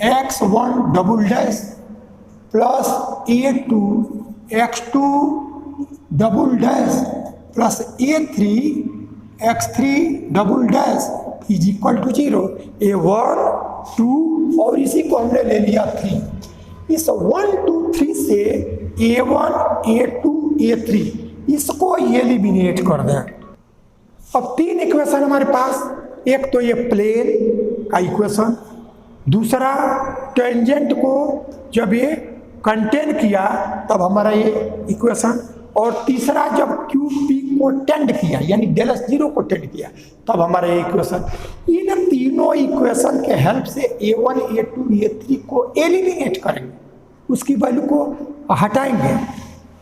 x1 double dash plus A2 x2 double dash plus A3 x3 double dash is equal to zero. A1, 2 और इसी को हमने ले लिया 3। इस 1, 2, 3 से A1, A2, A3 इसको एलिमिनेट कर दें। अब तीन इक्वेशन हमारे पास, एक तो ये प्लेन का इक्वेशन, दूसरा टेंजेंट को जब ये कंटेन किया तब हमारा ये इक्वेशन, और तीसरा जब क्यू पी को टेंड किया यानी डेल एस जीरो को टेंड किया तब हमारा ये इक्वेशन। इन तीनों इक्वेशन के हेल्प से A1, A2, A3 को एलिमिनेट करेंगे, उसकी वैल्यू को हटाएंगे,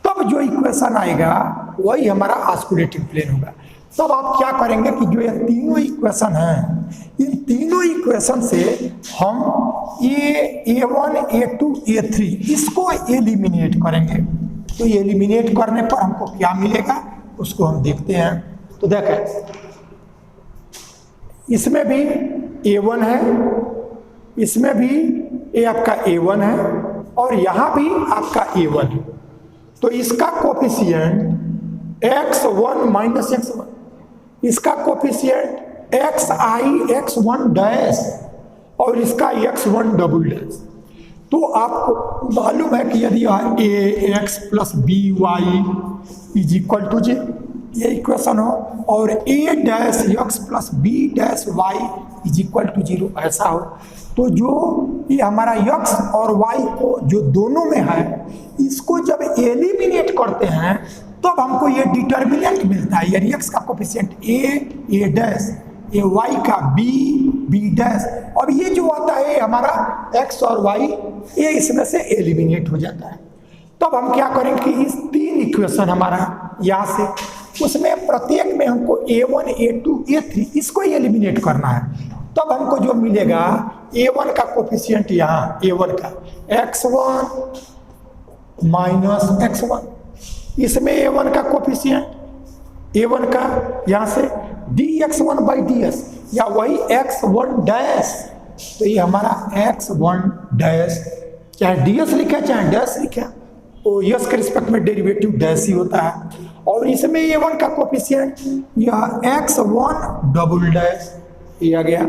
तब जो इक्वेशन आएगा वही हमारा ऑस्कुलेटिंग प्लेन होगा। तब आप क्या करेंगे कि जो ये तीनों इक्वेशन हैं, इन तीनों इक्वेशन से हम A1, A2, A3 इसको एलिमिनेट करेंगे। तो ये एलिमिनेट करने पर हमको क्या मिलेगा उसको हम देखते हैं। तो देखें, इसमें भी A1 है, इसमें भी ये आपका A1 है, और यहाँ भी आपका A1 है। तो इसका कोफिशिएंट x1 माइनस x1, इसका कोफिशिएंट xi x1 डैश, और इसका x1 डबल डैश। तो आपको मालूम है कि यदि यह ax plus B Y is equal to J, ये इक्वेशन हो, और a dash x plus B dash Y is equal to zero ऐसा हो, तो जो ये हमारा x और y को जो दोनों में है इसको जब एलिमिनेट करते हैं तब हमको ये डिटर्मिनेंट मिलता है, यानी x का कोफिशिएंट a डैश, ये y का b डैश। अब ये जो आता है हमारा x और y ये इसमें से एलिमिनेट हो जाता है। तब हम क्या करेंगे कि इस तीन इक्वेशन हमारा यहाँ से, उसमें प्रत्येक में हमको A1, A2, A3 इसको एलिमिनेट करना है। तब हमको जो मिलेगा A1 का कोफिशिएंट, यहाँ A1 का x1 माइनस x1, इसमें A1 का कोफिशिएंट A1 का यहाँ से dx1 बाई ds, या वही x1 डैश, तो ये हमारा x1 डैश, चाहे ds लिखे चाहे डैश लिखे, तो यस के रिस्पेक्ट में डेरिवेटिव डैश ही होता है। और इसमें A1 का कोफिशिएंट यह x1 डबल डैश, ये आ गया।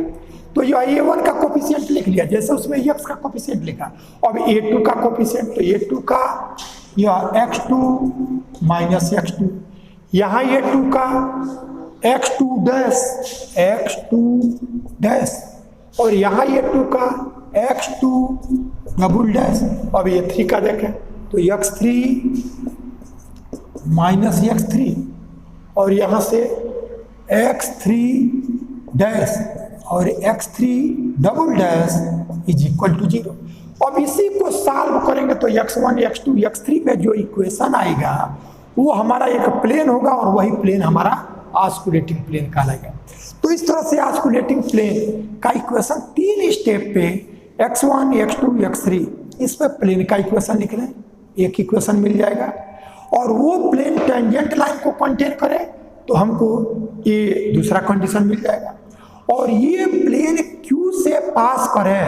तो यह A1 का कोफिशिएंट लिख लिया जैसे उसमें x का कोफिशिएंट लिखा। अब A2 का कोफिशिएंट, तो A2 का यह x2 माइनस x2, यहाँ A2 का x2 डैश, और यहाँ A2 का x2 डबल डैश। अब A3 का देखें तो x3 माइनस x3, और यहाँ से x3 डैश और x3 double dash is equal to 0। अब इसी को सॉल्व करेंगे तो x1 x2 x3 में जो इक्वेशन आएगा वो हमारा एक प्लेन होगा और वही प्लेन हमारा ऑस्कुलेटिंग प्लेन कहलाएगा। तो इस तरह से ऑस्कुलेटिंग प्लेन का इक्वेशन 3 स्टेप पे x1 x2 x3 इस पे प्लेन का इक्वेशन लिख लें, एक इक्वेशन मिल जाएगा। और वो प्लेन टेंजेंट लाइन को कंटेन करे तो हमको ये दूसरा कंडीशन मिल जाएगा। और ये प्लेन Q से पास करे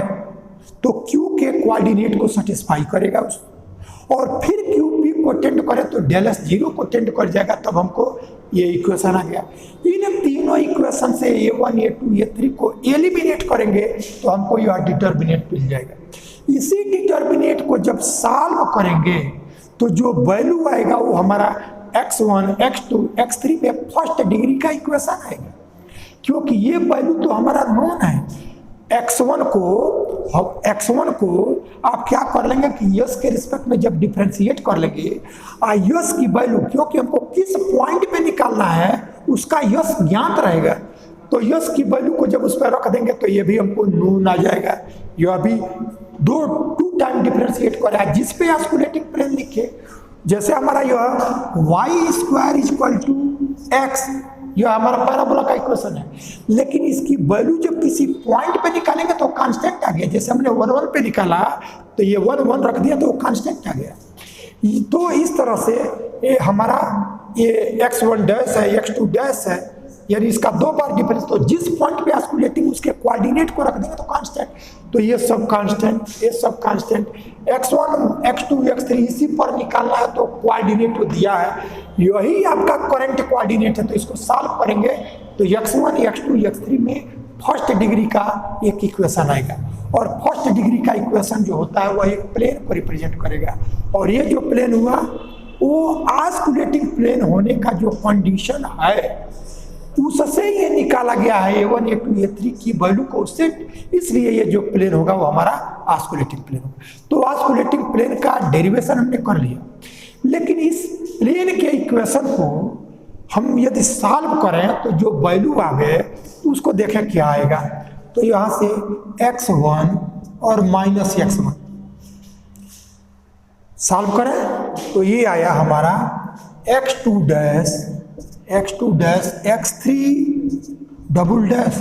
तो Q के कोऑर्डिनेट को सेटिस्फाई करेगा उसको, और फिर QP को टेंड करे तो डेलस 0 को टेंड कर जाएगा, तब हमको ये इक्वेशन आ गया। इन तीनों इक्वेशन से A1 A2 A3 को एलिमिनेट करेंगे तो हमको यह डिटर्मिनेंट मिल जाएगा। इसी डिटर्मिनेंट को जब सॉल्व करेंगे तो जो वैल्यू आएगा वो हमारा x1 x2 x3 में फर्स्ट डिग्री का इक्वेशन आएगा, क्योंकि ये वैल्यू तो हमारा नोन है। x1 को आप क्या कर लेंगे कि यस के रिस्पेक्ट में जब डिफरेंशिएट कर लेंगे यस की वैल्यू, क्योंकि हमको किस पॉइंट पे निकालना है उसका यस ज्ञात रहेगा, तो यस की वैल्यू को जब उस पर रख देंगे तो ये भी हमको नोन आ जाएगा। यह अभी टू टाइम डिफरेंशिएट कर रहा है जिस पे ऑस्कुलेटिंग प्लेन लिखे, जैसे हमारा यह y square equal to x, यह हमारा पैराबोला का इक्वेशन है, लेकिन इसकी वैल्यू जब किसी पॉइंट पे निकालेंगे तो कांस्टेंट आ गया। जैसे हमने 1 1 पे निकाला तो ये 1 1 रख दिया तो वो कांस्टेंट आ गया। तो इस तरह से ये हमारा ये x1 डैश है x2 डैश है, यानी इसका 2 बार डिफरेंस, तो जिस पॉइंट पे ऑस्कुलेटिंग उसके कोऑर्डिनेट को रख देंगे तो कांस्टेंट, तो ये सब कांस्टेंट ये सब कांस्टेंट। x1 x2 x3 इसी पर निकालना है तो कोऑर्डिनेट दिया है, यही आपका करंट कोऑर्डिनेट है, तो इसको सॉल्व करेंगे तो x1 x2 x3 में फर्स्ट डिग्री का एक इक्वेशन आएगा, और फर्स्ट डिग्री का इक्वेशन जो होता है वह एक प्लेन को रिप्रेजेंट करेगा। और ये जो प्लेन हुआ वो ऑस्कुलेटिंग प्लेन होने का जो कंडीशन है उससे ये निकाला गया है A1 A2 A3 की वैल्यू को उससे, इसलिए ये जो प्लेन होगा वो हमारा ऑस्कुलेटिंग प्लेन होगा। तो ऑस्कुलेटिंग प्लेन का डेरिवेशन हमने कर लिया, लेकिन इस प्लेन के इक्वेशन को हम यदि सॉल्व करें तो जो वैल्यू आ गए तो उसको देखें क्या आएगा। तो यहाँ से x1 और माइनस x1 सॉल्व करें तो ये आया हमारा x2 dash x3 double dash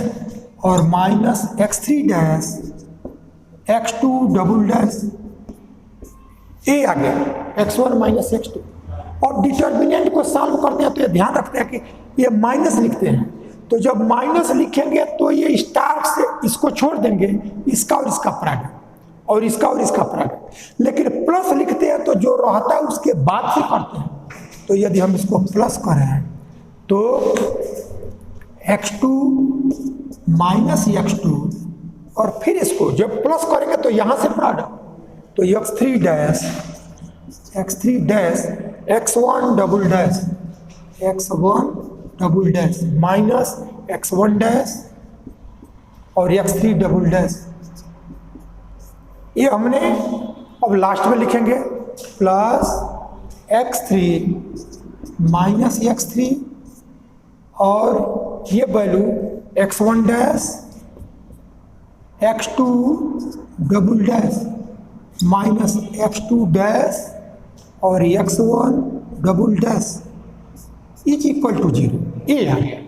और minus x3 dash x2 double dash, ये आ गया x1 माइनस x2। और डिटर्मिनेंट को सॉल्व करते हैं तो ये ध्यान रखते हैं कि ये माइनस लिखते हैं, तो जब माइनस लिखेंगे तो ये स्टार से इसको छोड़ देंगे, इसका और इसका प्रोडक्ट और इसका और इसका प्रोडक्ट, लेकिन प्लस लिखते हैं तो जो रहता है उसके बाद से करते हैं। तो यदि हम इसको प्लस करें तो x2 माइनस x2 और फिर इसको जब प्लस करेंगे तो यहाँ से प्रोडक्ट, तो x3 dash x1 double dash minus x1 dash और x3 डबल डैश, ये हमने अब लास्ट में लिखेंगे प्लस x3 माइनस x3 और ये value x1 dash x2 double dash minus x2 dash और x1 double dash is equal to 0, ये आ गया।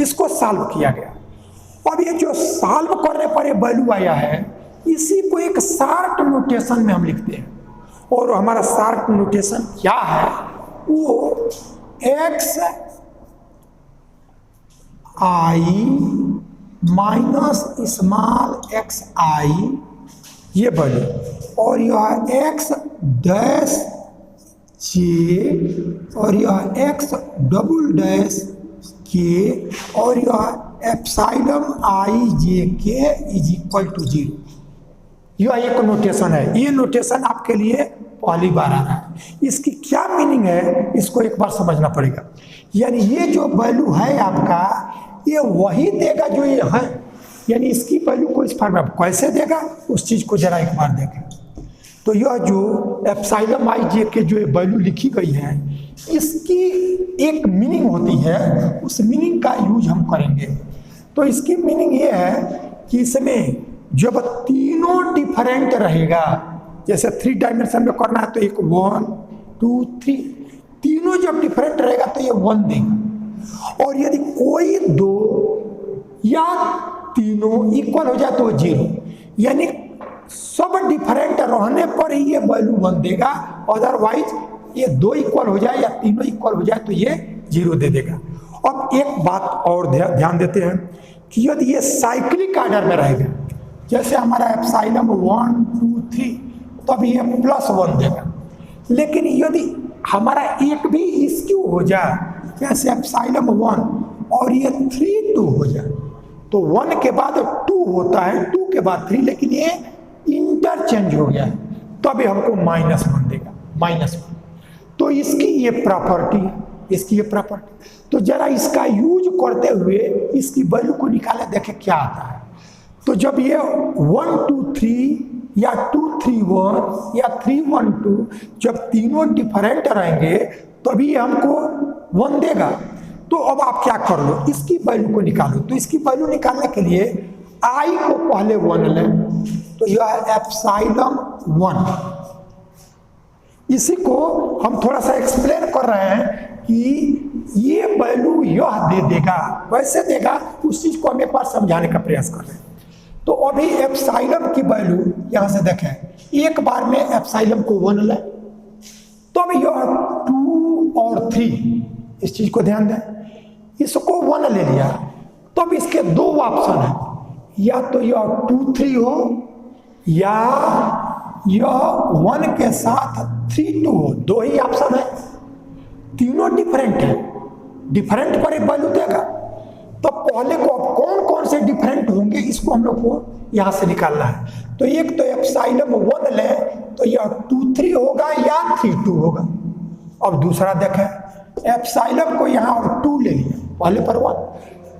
इसको सॉल्व किया गया। अब ये जो सॉल्व करने पर ये वैल्यू आया है इसी को एक शार्ट नोटेशन में हम लिखते हैं, और हमारा शार्ट नोटेशन क्या है, वो x i minus small x i ये वैल्यू, और यह x डैश j और यह x डबल डैश k और यह epsilon i j k is equal to 0। यह एक नोटेशन है, ये नोटेशन आपके लिए पहली बार आ रहा है। इसकी क्या मीनिंग है इसको एक बार समझना पड़ेगा। यानी ये जो वैल्यू है आपका ये वही देगा जो ये है, यानी इसकी वैल्यू को इस फॉर्म में कैसे देगा उस चीज को जरा एक बार देखें। तो यह जो एप्सिलॉन i j के जो वैल्यू लिखी गई है इसकी एक मीनिंग होती है, उस मीनिंग का यूज हम करेंगे। तो इसकी मीनिंग ये है कि इसमें जब तीनों डिफरेंट रहेगा, जैसे 3 डायमेंशन में करना है तो एक 1 2 3, तीनों जब डिफरेंट रहेगा तो ये 1 देगा। और यदि कोई 2 या तीनों इक्वल हो जाए तो 0, यानी सब डिफरेंट रहने पर ही ये वैल्यू 1 देगा, अदरवाइज ये 2 इक्वल हो जाए या तीनों इक्वल हो जाए तो ये 0 दे देगा। अब एक बात और ध्यान देते हैं कि यदि ये साइक्लिक ऑर्डर में रहेगा, जैसे हमारा एप्सिलॉन 1 2 3, तब ये +1 देगा। लेकिन यदि हमारा एक भी स्क्यू हो जाए, जैसे एप्सिलॉन 1 और ये 3 2 हो जाए, तो 1 के बाद 2 होता है, 2 के बाद 3, लेकिन ये इंटरचेंज हो गया है, तो अभी हमको -1 देगा, -1। तो इसकी ये प्रॉपर्टी है, इसकी ये प्रॉपर्टी। तो जरा इसका यूज करते हुए इसकी वैल्यू को निकाले, देखे क्या आता है। तो जब ये 1 2 3 या 2 3 1 या 3 1 2, जब तीनों डिफरेंट रहेंगे तभी हमको 1 देगा। तो अब आप क्या कर लो, इसकी वैल्यू को निकालो। तो इसकी वैल्यू निकालने के लिए आई को पहले 1 लें, तो यह है एप्सिलॉन 1। इसी को हम थोड़ा सा एक्सप्लेन कर रहे हैं कि ये वैल्यू यह दे देगा, वैसे देगा, उस चीज को हम एक बार समझाने का प्रयास कर रहे हैं। तो अभी एप्सिलॉन की वैल्यू यहां से देखें, एक बार में एप्सिलॉन को 1 लें, तो अभी यह 2 और 3, इस चीज को ध्यान दें, इसको 1 ले लिया, तो अब इसके 2 ऑप्शन है, या तो यह 2 3 हो या यह 1 के साथ 3 2 हो, 2 ही ऑप्शन है, तीनों डिफरेंट है, डिफरेंट पर एक वैल्यू देगा। तो पहले को अब कौन कौन से डिफरेंट होंगे इसको हम लोग को यहां से निकालना है। तो एक तो एप्सिलॉन 1 ले, तो यह 2 3 होगा या 3 2 होगा। अब दूसरा देखें, एप्सिलॉन को यहां और 2 ले लिया, पहले पर 1,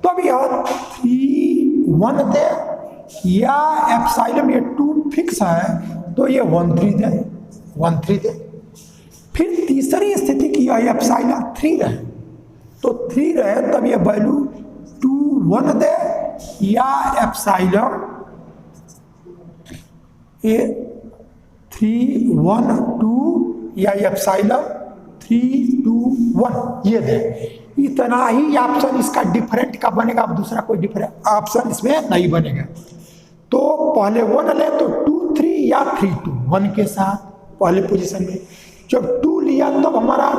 तो अब यह 3 1 दे, या एप्सिलॉन ये 2 फिक्स है तो ये 1 3 दे, 1 3 दे। फिर तीसरी स्थिति की यह एप्सिलॉन 3 रहे, तो 3 रहे तब ये वैल्यू 2 1 दे, या एप्सिलॉन 3 1 2 या एप्सिलॉन 3 2 1 ये दे। इतना ही ऑप्शन इसका डिफरेंट का बनेगा, अब दूसरा कोई डिफरेंट ऑप्शन इसमें नहीं बनेगा। तो पहले 1 ले तो 2 3 या 3 2, 1 के साथ पहले पोजीशन में। जब 2 लिया तब हमारा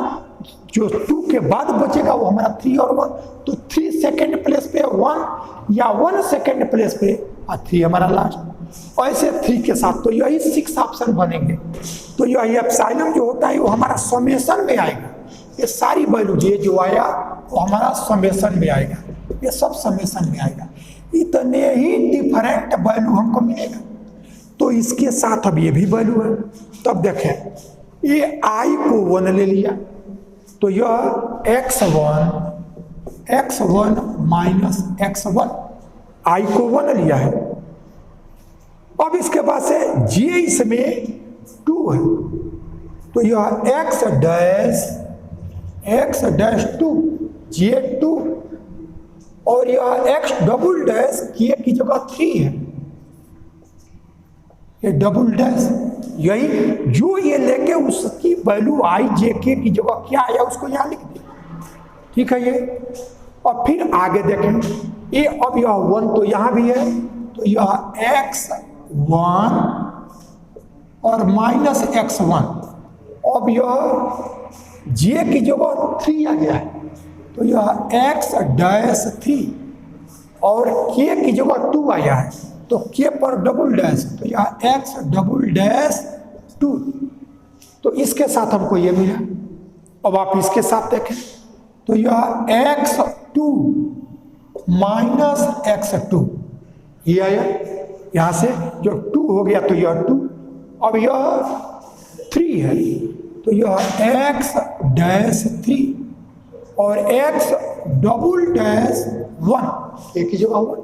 जो 2 के बाद बचेगा वो हमारा 3 और 1, तो 3 सेकेंड प्लेस पे 1 या 1 सेकेंड प्लेस पे 3 हमारा लास्ट, ऐसे 3 के साथ। तो यही 6 ऑप्शन बनेंगे। तो यही एप्सिलॉन जो होता है वो हमारा समेशन में आएगा, ये सारी वैल्यू ये जो आया वो हमारा समेशन में आएगा, ये सब समेशन में आएगा। इतने ही डिफरेंट वैल्यू हमको मिलेगा। तो इसके साथ अब ये भी वैल्यू है। तब देखें, ये आई को 1 ले लिया, तो यह x1 माइनस x1, आई को 1 लिया है। अब इसके बाद से j इसमें 2 है, तो यह x डैश 2 j2, और यह x डबल डैश k की जगह 3 है, ये डबल डैश, यही जो ये लेके उसकी वैल्यू आई जे के की जगह क्या आया उसको यहां लिख दिया, ठीक है ये। और फिर आगे देखें, ये अब यह 1 तो यहां भी है, तो यह x1 और माइनस x1, अब यह j की जगह 3 आ गया है, तो यह x डैश 3 और k की जगह 2 आया है, तो k पर डबल डैश, तो यह x डबल डैश 2, तो इसके साथ हमको ये मिला। अब आप इसके साथ देखें, तो यह x2 माइनस x2 ये आया, यहां से जो 2 हो गया तो यह 2, अब यह 3 है, तो यह x डैश 3 और x डबल डैश 1, एक ही जगह 1,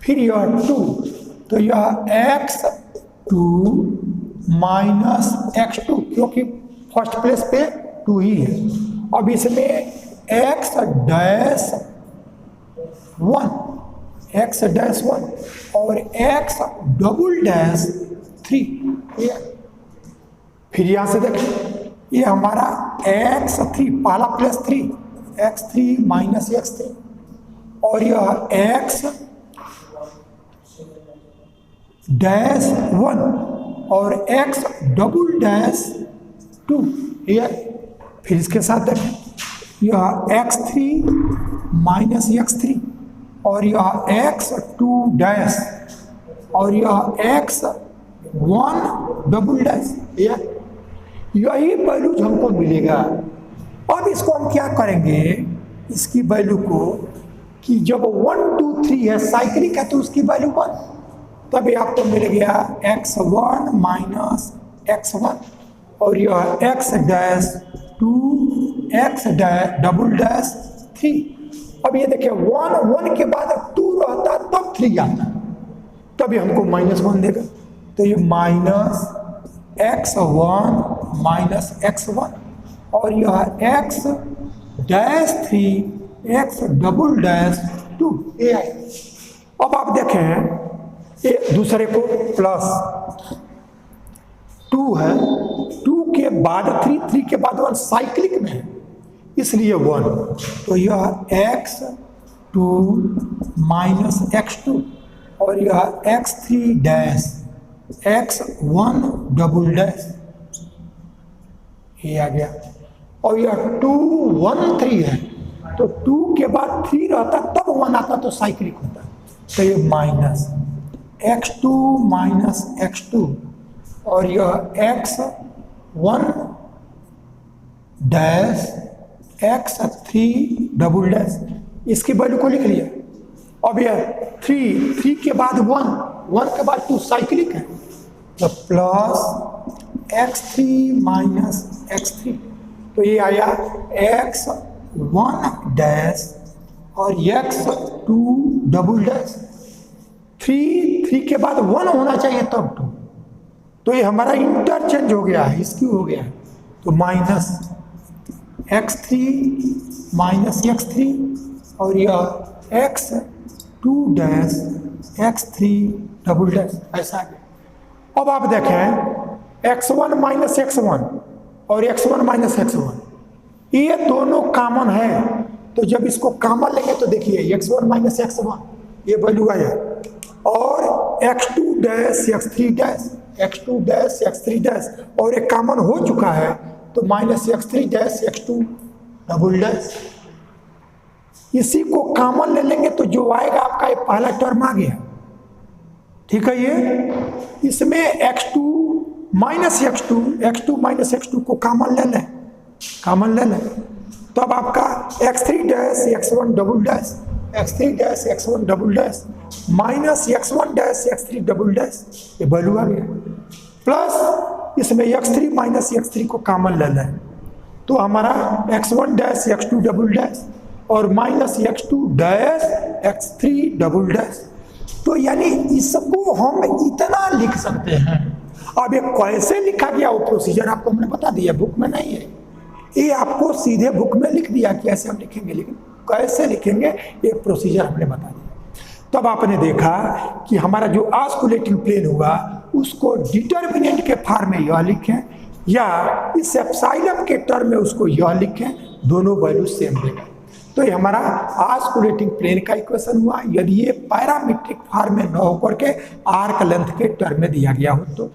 फिर यह 2, तो यह x2 माइनस x2, क्योंकि फर्स्ट प्लेस पे 2 ही है। अब इसमें x डैश 1 एक्स डैश 1 और एक्स डबल डैश 3। फिर यहाँ से देखें, ये हमारा x3 पहला प्लस 3, x3 माइनस x3 और यह x डैश 1 और x डबल डैश 2। फिर इसके साथ देखें, यह x3 माइनस x3 और यह x2 डैश और यह x1 डबल डैश। यही वैल्यू हमको मिलेगा। अब इसको हम क्या करेंगे, इसकी वैल्यू को कि जब 1 2 3 है साइक्लिक है तो उसकी वैल्यू 1, तभी आपको मिल गया x1 माइनस x1 और यह x dash 2 x double dash 3। अब ये देखिए 1 के बाद 2 रहता तब 3 आता, तभी हमको -1 देगा। तो ये माइनस x1 माइनस x1 और यह x dash 3 x double dash 2 ये है। अब आप देखें ये दूसरे को प्लस 2 है, 2 के बाद 3 के बाद 1 साइक्लिक में है इसलिए 1। तो यह x2 माइनस x2 और यह x3 dash x1 double dash ये आ गया। और यह 2 1 3 है, तो 2 के बाद 3 रहता तब 1 आता तो साइक्लिक होता। तो ये माइनस x2 माइनस x2 और यह x1 dash x3 double dash, इसकी वैल्यू को लिख लिया। अब यह 3 के बाद 1 के बाद 2 साइक्लिक है, तो प्लस x3 माइनस x3, तो ये आया x1 डैश और x2 डबल डैश। 3 के बाद 1 होना चाहिए तब 2, तो ये हमारा इंटरचेंज हो गया है, इसकी हो गया है। तो माइनस x3 माइनस x3 और यह x2 dash x3 double dash ऐसा गया। अब आप देखें x1 माइनस x1 और x1 माइनस x1 ये दोनों कॉमन है, तो जब इसको कॉमन लेंगे तो देखिए x1 माइनस x1 ये वैल्यू आया और x2 dash x3 dash x2 dash x3 dash और एक कॉमन हो चुका है, तो minus x3 dash x2 double dash. इसी को कॉमन ले लेंगे तो जो आएगा आपका ये पहला टर्म आ गया, ठीक है। ये इसमें x2 minus x2 minus x2 को कॉमन ले लें, तो अब आपका x3 dash x1 double dash x3 dash x1 double dash minus x1 dash x3 double dash ये वैल्यू आ गया, प्लस इसमें x3 माइनस x3 को कॉमन ले लें, तो हमारा x1 dash x2 double dash और minus x2 dash x3 double dash. तो यानी इसको हम इतना लिख सकते हैं। अब ये कैसे लिखा गया वो प्रोसीजर आपको हमने बता दिया, बुक में नहीं है, ये आपको सीधे बुक में लिख दिया कि ऐसे हम लिखेंगे, लेकिन कैसे लिखेंगे ये प्रोसीजर हमने बता दिया। तब आपने देखा कि हमारा जो ऑस्कुलेटिंग प्लेन हुआ उसको डिटर्मिनेंट के फॉर्म में यह लिखें या इस एप्सिलॉन के टर्म में उसको यह लिखें, दोनों वैल्यू सेम देगा। तो ये हमारा ऑस्कुलेटिंग प्लेन का इक्वेशन हुआ। यदि ये पैरामीट्रिक फॉर्म में न होकर के आर्क लेंथ के टर्म में दिया गया हो तो